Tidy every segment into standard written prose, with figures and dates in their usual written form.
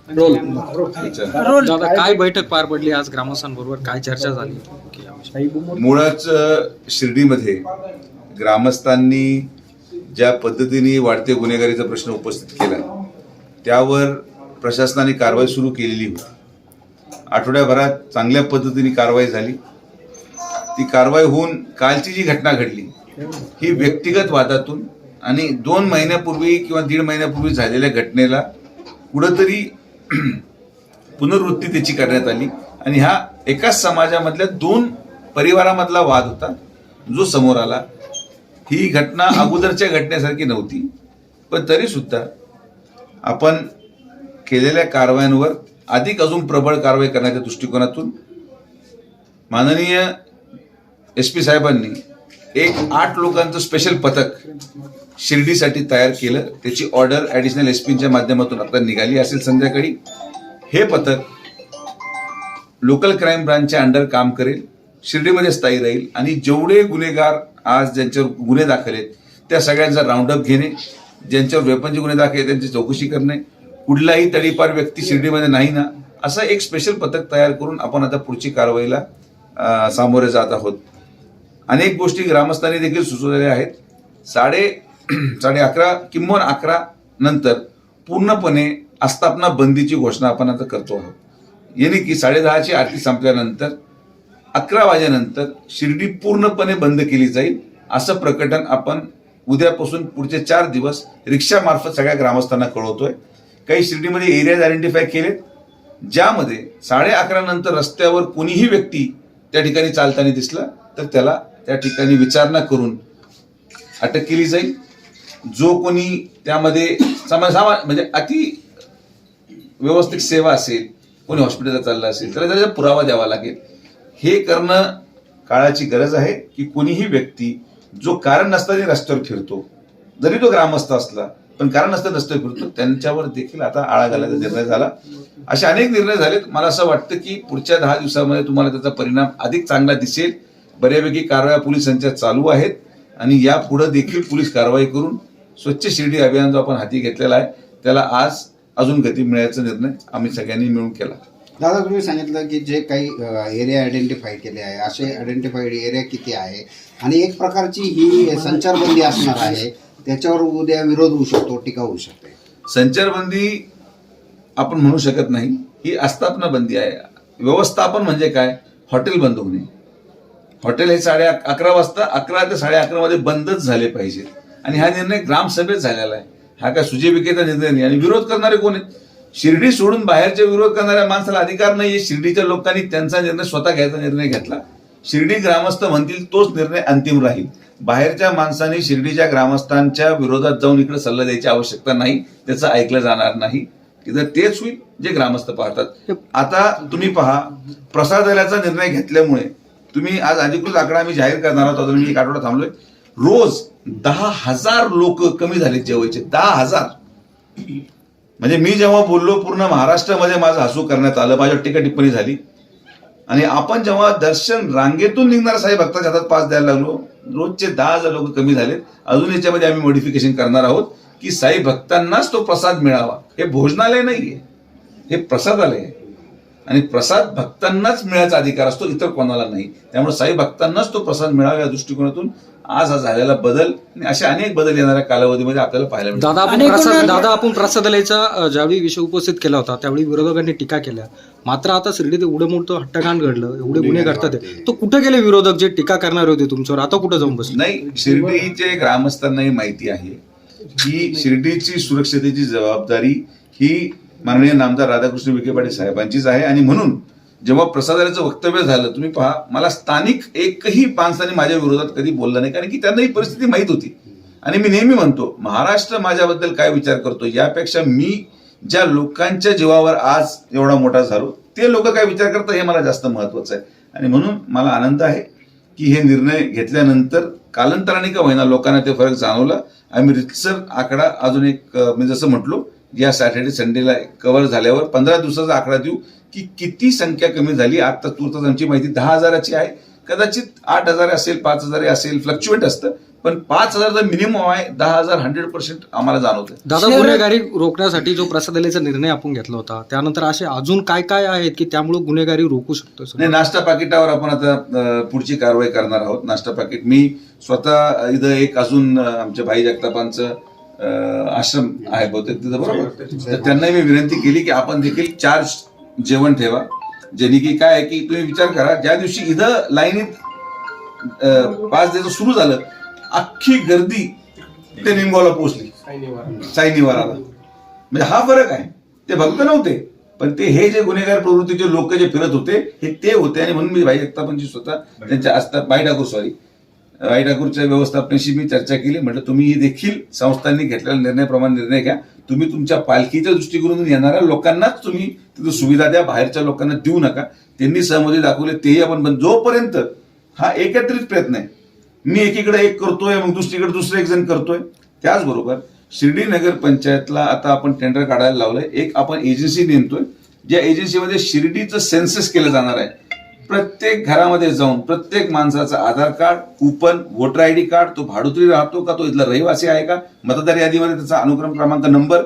दादा, काय बैठक पार पडली आज ग्रामस्थांबरोबर, काय चर्चा झाली? मुळात शिर्डीमध्ये ग्रामस्थांनी ज्या पद्धतीने वाढते गुन्हेगारीचा प्रश्न उपस्थित केला त्यावर प्रशासनाने कारवाई सुरू केलेली होती. आठवड्याभरात चांगल्या पद्धतीने कारवाई झाली. ती कारवाई होऊन कालची जी घटना घडली ही व्यक्तिगत वादातून आणि 2 महिन्यापूर्वी किंवा 1.5 महिन्यापूर्वी झालेल्या घटनेला कुठंतरी पुनर्वृत्ती त्याची करण्यात आली आणि हा एकाच समाजामधल्या 2 परिवारामधला वाद होता जो समोर आला. ही घटना अगोदरच्या घटनेसारखी नव्हती, पण तरी सुद्धा आपण केलेल्या कारवायांवर अधिक अजून प्रबळ कारवाई करण्याच्या दृष्टिकोनातून माननीय SP साहेबांनी एक 8 लोकांचं स्पेशल पथक शिर्डीसाठी तयार केलं. त्याची ऑर्डर ॲडिशनल SPच्या माध्यमातून आता निघाली असेल संध्याकाळी. हे पथक लोकल क्राईम ब्रांचच्या अंडर काम करेल, शिर्डीमध्ये स्थायी राहील आणि जेवढे गुन्हेगार आज ज्यांच्यावर गुन्हे दाखल आहेत त्या सगळ्यांचा राऊंडअप घेणे, ज्यांच्यावर वेपनचे गुन्हे दाखल आहेत त्यांची चौकशी करणे, कुठलाही तडीपार व्यक्ती शिर्डीमध्ये नाही ना, असं एक स्पेशल पथक तयार करून आपण आता पुढची कारवाईला सामोरे जात आहोत. अनेक गोष्टी ग्रामस्थांनी देखील सुचवलेल्या आहेत. 11:30 किंवा 11 नंतर पूर्णपणे आस्थापना बंदीची घोषणा आपण आता करतो आहोत. यानी की 10:30ची आरती संपल्यानंतर 11 वाजेनंतर शिर्डी पूर्णपणे बंद केली जाईल असं प्रकटन आपण उद्यापासून पुढचे 4 दिवस रिक्षामार्फत सगळ्या ग्रामस्थांना कळवतोय. काही शिर्डीमध्ये एरियाज आयडेंटिफाय केलेत ज्यामध्ये 11:30 नंतर रस्त्यावर कोणीही व्यक्ती त्या ठिकाणी चालताना दिसला तर त्याला त्या ठिकाणी विचारणा करून अटक केली जाईल. जो कोणी त्यामध्ये म्हणजे अति व्यवस्थित सेवा असेल, कोणी हॉस्पिटलला चाललं असेल तर त्याचा पुरावा द्यावा लागेल. हे करणं काळाची गरज आहे की कोणीही व्यक्ती जो कारण नसताना रस्त्यावर फिरतो, जरी तो ग्रामस्थ असला पण कारण नसताना रस्त्यावर फिरतो, त्यांच्यावर देखील आता आळा घालायचा निर्णय झाला. असे अनेक निर्णय झालेत. मला असं वाटतं की पुढच्या 10 दिवसामध्ये तुम्हाला त्याचा परिणाम अधिक चांगला दिसेल. बऱ्यापैकी कारवाया पोलिसांच्या चालू आहेत आणि यापुढे देखील पोलीस कारवाई करून स्वच्छ शिर्डी अभियान जो आपण हाती घेतलेला आहे त्याला आज अजून गती मिळायचा निर्णय आम्ही सगळ्यांनी मिळून केला. दादा, तुम्ही सांगितलं की जे काही एरिया आयडेंटिफाय केले आहे, असे आयडेंटिफाईड एरिया किती आहे आणि एक प्रकारची ही संचारबंदी असणार आहे, त्याच्यावर उद्या विरोध होऊ शकतो, टीका होऊ शकते. संचारबंदी आपण म्हणू शकत नाही, ही आस्थापना बंदी आहे. व्यवस्थापन म्हणजे काय? हॉटेल बंद होणे. हॉटेल हे 11:30 वाजता 11 ते 11:30 मध्ये बंदच झाले पाहिजे आणि हा निर्णय ग्रामसभेत झालेला आहे. हा काय सुजय विखेचा निर्णय नाही. आणि विरोध करणारे कोण आहेत? शिर्डी सोडून बाहेरचे विरोध करणाऱ्या माणसाला अधिकार नाहीये. शिर्डीच्या लोकांनी त्यांचा निर्णय स्वतः घ्यायचा निर्णय घेतला. शिर्डी ग्रामस्थ म्हणतील तोच निर्णय अंतिम राहील. बाहेरच्या माणसांनी शिर्डीच्या ग्रामस्थांच्या विरोधात जाऊन इकडे सल्ला द्यायची आवश्यकता नाही, त्याचं ऐकलं जाणार नाही. इथं तेच होईल जे ग्रामस्थ पाहतात. आता तुम्ही पहा, प्रसादालयाचा निर्णय घेतल्यामुळे तुम्ही आज अधिकृत आकडा आम्ही जाहीर करणार आहोत. मी 1 आठवडा थांबलोय. रोज 10,000 लोक कमी झाले जेवायचे. 10,000 म्हणजे मी जेव्हा बोललो पूर्ण महाराष्ट्रामध्ये माझं हसू करण्यात आलं, माझ्यावर टीका टिप्पणी झाली. आणि आपण जेव्हा दर्शन रांगेतून निघणाऱ्या साई भक्ताच्या हातात पास द्यायला लागलो, रोजचे 10,000 लोक कमी झालेत. अजून याच्यामध्ये आम्ही मॉडिफिकेशन करणार आहोत की साई भक्तांनाच तो प्रसाद मिळावा. हे भोजनालय नाहीये, हे प्रसादालय आहे आणि प्रसाद भक्तांनाच मिळायचा अधिकार असतो, इतर कोणाला नाही. त्यामुळे साई भक्तांनाच तो प्रसाद मिळावा या दृष्टिकोनातून आज हा झालेला बदल आणि असे अनेक बदल येणाऱ्या कालावधीमध्ये आपल्याला पाहायला मिळतात. आपण प्रसादालयाचा ज्यावेळी विषय उपस्थित केला होता त्यावेळी विरोधकांनी टीका केल्या. मात्र आता शिर्डीत एवढं मोठं हट्टकांड घडलं, एवढे गुन्हे घडतात, तो कुठे गेले विरोधक जे टीका करणार होते तुमच्यावर? आता कुठे जाऊन बसले? नाही, शिर्डीचे ग्रामस्थांनाही माहिती आहे की शिर्डीची सुरक्षतेची जबाबदारी ही माननीय नामदार राधाकृष्ण विखे पाटील साहेबांचीच आहे. आणि म्हणून जेव्हा प्रसादालयाचं वक्तव्य झालं, तुम्ही पहा, मला स्थानिक एकही माणसाने माझ्या विरोधात कधी बोललं नाही, कारण की त्यांना ही परिस्थिती माहीत होती. आणि मी नेहमी म्हणतो, महाराष्ट्र माझ्याबद्दल काय विचार करतो यापेक्षा मी ज्या लोकांच्या जीवावर आज एवढा मोठा झालो ते लोक काय विचार करतात हे मला जास्त महत्वाचं आहे. आणि म्हणून मला आनंद आहे की हे निर्णय घेतल्यानंतर कालांतराने का होईना लोकांना ते फरक जाणवला. आम्ही रितसर आकडा अजून एक मी जसं म्हटलो या सॅटर्डे संडेला कव्हर झाल्यावर 15 दिवसाचा आकडा देऊ की किती संख्या कमी झाली. आता तुर्तास आमची माहिती 10,000ची आहे. कदाचित 8,000 असेल, 5,000 असेल, फ्लक्च्युएट असतं. पण 5,000 मिनिमम आहे, 10,000 100% आम्हाला जाणवतं. दादा, गुन्हेगारी रोखण्यासाठी जो प्रसादालयाचा निर्णय आपण घेतला होता, त्यानंतर असे अजून काय काय आहेत की त्यामुळे गुन्हेगारी रोखू शकतो सर? नाही, नाश्ता पाकिटावर आपण आता पुढची कारवाई करणार आहोत. नाश्ता पाकिट मी स्वतः इथं एक अजून आमच्या भाई जगतापांचं आश्रम आहे बहुतेक तिथं, बरोबर, तर त्यांनाही मी विनंती केली की आपण देखील चार्ज जेवण ठेवा, ज्यांनी की काय आहे की तुम्ही विचार करा, ज्या दिवशी इथं लाईनीत 5 दिवस सुरू झालं, अख्खी गर्दी ते निमगावला पोहोचली, साई निवाराला. म्हणजे हा फरक आहे. ते भक्त नव्हते, पण ते हे जे गुन्हेगार प्रवृत्तीचे लोक जे फिरत होते हे ते होते. आणि म्हणून मी भाई जगतापांची स्वतः त्यांच्या असतात भाई ठाकूरच्या व्यवस्थापनाशी मी चर्चा केली. म्हटलं तुम्ही देखील संस्थांनी घेतलेल्या निर्णयाप्रमाणे निर्णय घ्या. तुम्ही तुमच्या पालखीच्या दृष्टिकोनातून येणाऱ्या लोकांनाच तुम्ही तिथं सुविधा द्या, बाहेरच्या लोकांना देऊ नका. त्यांनी सहमती दाखवली, तेही आपण. पण जोपर्यंत हा एकत्रित प्रयत्न आहे, मी एकीकडे एक करतोय मग दुसरीकडे दुसरं एक जण करतोय. त्याचबरोबर शिर्डी नगर पंचायतला आता आपण टेंडर काढायला लावलंय. एक आपण एजन्सी नेमतोय, ज्या एजन्सीमध्ये शिर्डीचं सेन्सस केलं जाणार आहे. प्रत्येक घरामध्ये जाऊन प्रत्येक माणसाचा Aadhaar card, coupon, voter ID card, तो भाडुत्री राहतो का, तो इथला रहिवासी आहे का, मतदार यादीमध्ये त्याचा अनुक्रम क्रमांक नंबर,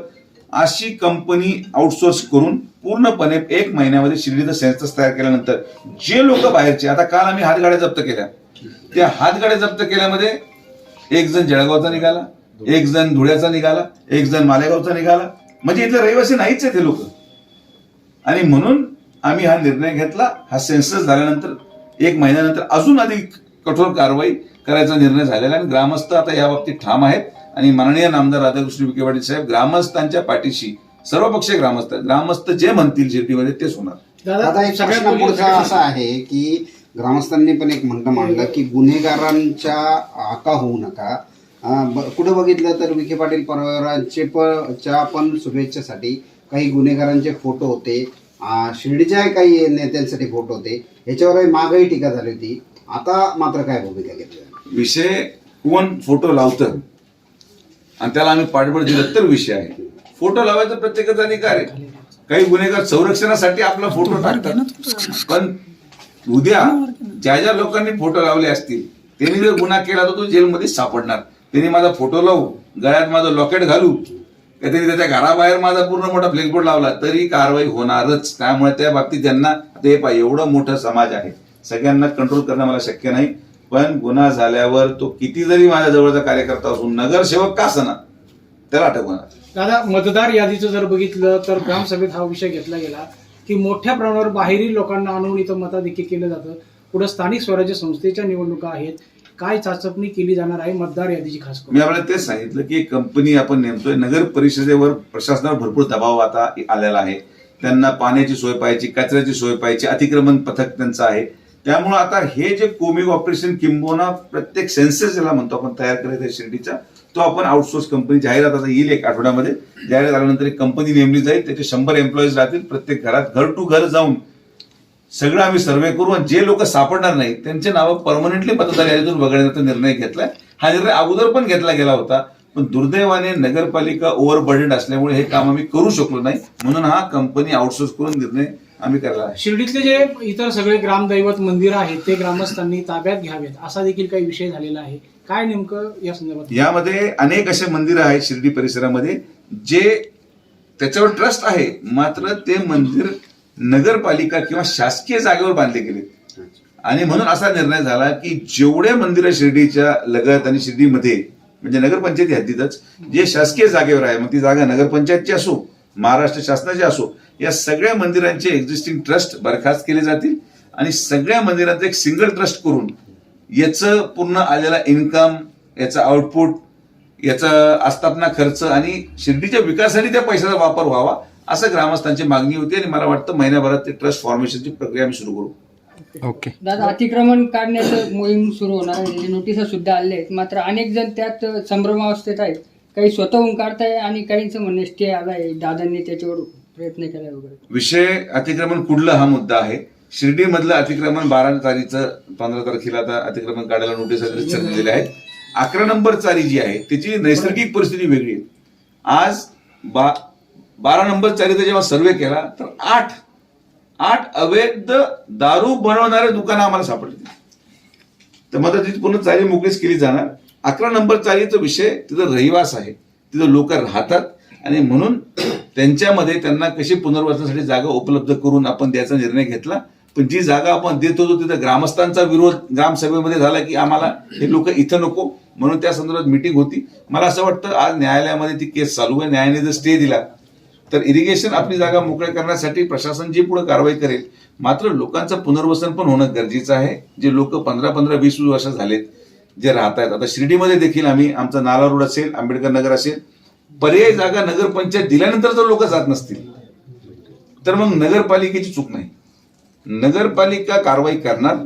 अशी कंपनी आउटसोर्स करून पूर्णपणे 1 महिन्यामध्ये शिर्डीचं सेन्सस तयार केल्यानंतर जे लोक बाहेरचे, आता काल आम्ही हातगाड्या जप्त केल्या, त्या हातगाड्या जप्त केल्यामध्ये एक जण जळगावचा निघाला, एक जण धुळ्याचा निघाला, एक जण मालेगावचा निघाला. म्हणजे इथले रहिवासी नाहीच आहेत हे लोक. आणि म्हणून आम्ही हा निर्णय घेतला. हा सेन्सस झाल्यानंतर 1 महिन्यानंतर अजून अधिक कठोर कारवाई करायचा निर्णय झालेला. आणि ग्रामस्थ आता या बाबतीत ठाम आहेत. आणि माननीय नामदार राधाकृष्ण विखे पाटील साहेब ग्रामस्थांच्या पाठीशी, सर्वपक्षीय ग्रामस्थ जे म्हणतील शिर्डीमध्ये तेच होणार. दादा, एक प्रश्न पुढचा असा आहे की ग्रामस्थांनी पण एक म्हणणं मांडलं की गुन्हेगारांच्या आका होऊ नका. कुठं बघितलं तर विखे पाटील परिवाराच्या पण शुभेच्छेसाठी काही गुन्हेगारांचे फोटो होते, शिर्डीच्या काही नेत्यांसाठी फोटो होते. ह्याच्यावरही मागही टीका झाली होती. आता मात्र काय भूमिका घेतली? विषय कोण फोटो लावतं आणि त्याला आम्ही पाठबळ दिलं तर विषय आहे. फोटो लावायचा प्रत्येकाचा अधिकार आहे. काही गुन्हेगार संरक्षणासाठी आपला फोटो टाकतात, पण उद्या ज्या लोकांनी फोटो लावले असतील त्यांनी जर गुन्हा केला तर तो जेलमध्ये सापडणार. त्यांनी माझा फोटो लावू, गळ्यात माझं लॉकेट घालू, काहीतरी त्याच्या घराबाहेर माझा पूर्ण मोठा फ्लेक्सबोर्ड लावला तरी कारवाई होणारच. त्यामुळे त्या बाबतीत ज्यांना ते एवढं मोठं समाज आहे, सगळ्यांना कंट्रोल करणं मला शक्य नाही. पण गुन्हा झाल्यावर तो किती जरी माझ्या जवळचा कार्यकर्ता असून, नगरसेवक का असना, त्याला अटक होणार. दादा, मतदार यादीचं जर बघितलं तर ग्रामसभेत हा विषय घेतला गेला की मोठ्या प्रमाणावर बाहेरील लोकांना आणून इथं मताधिक्य केलं जातं. पुढे स्थानिक स्वराज्य संस्थेच्या निवडणुका आहेत, काय चाचपणी केली जाणार आहे मतदार यादीची खास करून? मी आपल्याला तेच सांगितलं की एक कंपनी आपण नेमतोय. नगर परिषदेवर प्रशासनावर भरपूर दबाव आता आलेला आहे. त्यांना पाण्याची सोय पाहिजे, कचऱ्याची सोय पाहिजे, अतिक्रमण पथक त्यांचं आहे. त्यामुळे आता हे जे कोमिंग ऑपरेशन किंबोना प्रत्येक सेन्सस ज्याला म्हणतो आपण तयार करायचा आहे शिर्डीचा, तो आपण आउटसोर्स कंपनी जाहिरात आता येईल 1 आठवड्यामध्ये. जाहिरात आल्यानंतर एक कंपनी नेमली जाईल, त्याचे 100 एम्प्लॉईज राहतील. प्रत्येक घरात घर टू घर जाऊन सगळं आम्ही सर्व्हे करू आणि जे लोक सापडणार नाही त्यांचे नावं परमनंटली मतदार यादीतून वगळण्याचा निर्णय घेतलाय. हा निर्णय अगोदर पण घेतला गेला होता, पण दुर्दैवाने नगरपालिका ओव्हरबर्डन असल्यामुळे हे काम आम्ही करू शकलो नाही. म्हणून हा कंपनी आउटसोर्स करून निर्णय आम्ही करला आहे. शिर्डीतले जे इतर सगळे ग्रामदैवत मंदिर आहेत ते ग्रामस्थांनी ताब्यात घ्यावेत असा देखील काही विषय झालेला आहे. काय नेमकं या संदर्भात? यामध्ये अनेक असे मंदिरं आहेत शिर्डी परिसरामध्ये जे त्याच्यावर ट्रस्ट आहे, मात्र ते मंदिर नगरपालिका किंवा शासकीय जागेवर बांधले गेले. आणि म्हणून असा निर्णय झाला की जेवढे मंदिरं शिर्डीच्या लगत आणि शिर्डीमध्ये म्हणजे नगरपंचायती हद्दीतच जे शासकीय जागेवर आहे, मग ती जागा नगरपंचायतची असो, महाराष्ट्र शासनाची असो, या सगळ्या मंदिरांचे एक्झिस्टिंग ट्रस्ट बरखास्त केले जातील आणि सगळ्या मंदिरांचं एक सिंगल ट्रस्ट करून याचं पूर्ण आलेला इन्कम, याचा आउटपुट, याचा आस्थापना खर्च आणि शिर्डीच्या विकासासाठी त्या पैशाचा वापर व्हावा असं ग्रामस्थांची मागणी होती. आणि मला वाटतं महिन्याभरात ते ट्रस्ट फॉर्मेशनची प्रक्रिया आम्ही सुरू करू. ओके दादा, अतिक्रमण काढण्याचं मोहीम सुरू होणार आहे, नोटिसा सुद्धा आल्या आहेत. मात्र अनेक जण त्यात संभ्रमावस्थेत आहेत. काही स्वतःहून काढताय आणि काहींचं म्हणणं स्टे आलाय, दादांनी त्याच्यावर प्रयत्न केलाय वगैरे. विषय अतिक्रमण कुठलं हा मुद्दा आहे. शिर्डीमधलं अतिक्रमण 12 तारीखचं 15 तारखेला आता अतिक्रमण काढायला नोटीस दिलेल्या आहेत. 11 नंबर चारी जी आहे त्याची नैसर्गिक परिस्थिती वेगळी आहे. आज 12 नंबर चारीचा जेव्हा सर्वे केला तर 8 अवैध दारू बनवणारे दुकानं आम्हाला सापडली. तर मग त्याची पूर्ण चारी मोकळीच केली जाणार. 11 नंबर चाळीचा विषय तिथं रहिवास आहे, तिथं लोक राहतात आणि म्हणून त्यांच्यामध्ये त्यांना कशी पुनर्वसनासाठी जागा उपलब्ध करून आपण द्यायचा निर्णय घेतला. पण जी जागा आपण देत होतो तिथं ग्रामस्थांचा विरोध ग्रामसभेमध्ये झाला की आम्हाला हे लोक इथं नको, म्हणून त्या संदर्भात मिटिंग होती. मला असं वाटतं आज न्यायालयामध्ये ती केस चालू आहे. न्यायालयाने जर स्टे दिला तर इरिगेशन आपली जागा मोकळ्या करण्यासाठी प्रशासन जी पुढे कारवाई करेल. मात्र लोकांचं पुनर्वसन पण होणं गरजेचं आहे. जे लोक 15-20 वर्ष झालेत जे राहत आहेत, आता शिर्डीमध्ये देखील आम्ही आमचा नाला रोड असेल, आंबेडकर नगर असेल, पर्यायी जागा नगरपंचायत दिल्यानंतर जर लोक जात नसतील तर मग नगरपालिकेची चूक नाही. नगरपालिका कारवाई करणार.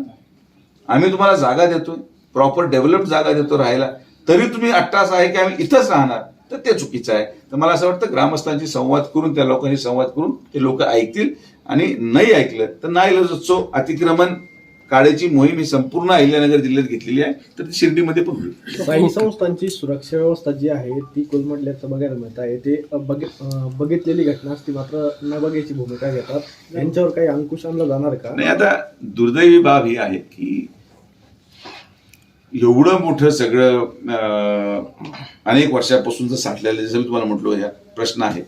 आम्ही तुम्हाला जागा देतोय, प्रॉपर डेव्हलप जागा देतो राहायला, तरी तुम्ही अट्टास आहे की आम्ही इथंच राहणार, तर ते चुकीचं आहे. तर मला असं वाटतं ग्रामस्थांशी संवाद करून, त्या लोकांशी संवाद करून ते लोक ऐकतील. आणि नाही ऐकलं तर नाईलाजास्तव अतिक्रमण काढायची मोहीम ही संपूर्ण अहिल्यानगर जिल्ह्यात घेतलेली आहे, तर ती शिर्डीमध्ये पण होईल. काही संस्थांची सुरक्षा व्यवस्था जी आहे ती कोलमडल्याचं बघायला मिळत आहे. ते बघितलेली घटना असती मात्र न बघायची भूमिका घेतात. यांच्यावर काही अंकुश आणला जाणार का? नाही, आता दुर्दैवी बाब ही आहे की एवढं मोठं सगळं अनेक वर्षापासूनच साठलेलं, जसं मी तुम्हाला म्हटलो, या प्रश्न आहे,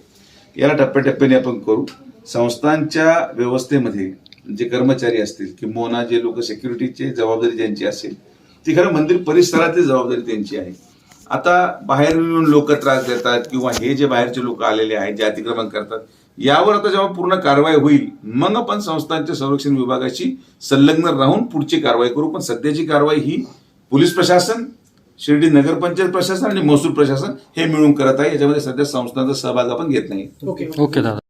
याला टप्प्याटप्प्याने आपण करू. संस्थांच्या व्यवस्थेमध्ये जे कर्मचारी असतील किंवा जे लोक सिक्युरिटीची जबाबदारी ज्यांची असेल ती खरं मंदिर परिसरातली जबाबदारी त्यांची आहे. आता बाहेर येऊन लोक त्रास देतात किंवा हे जे बाहेरचे लोक आलेले आहेत जे अतिक्रमण करतात, यावर आता जेव्हा पूर्ण कारवाई होईल मग आपण संस्थांच्या संरक्षण विभागाशी संलग्न राहून पुढची कारवाई करू. पण सध्याची कारवाई ही पोलीस प्रशासन, शिर्डी नगरपंचायत प्रशासन आणि महसूल प्रशासन हे मिळून करत आहे. याच्यामध्ये सध्या संस्थांचा सहभाग आपण घेत नाही. ओके ओके दादा.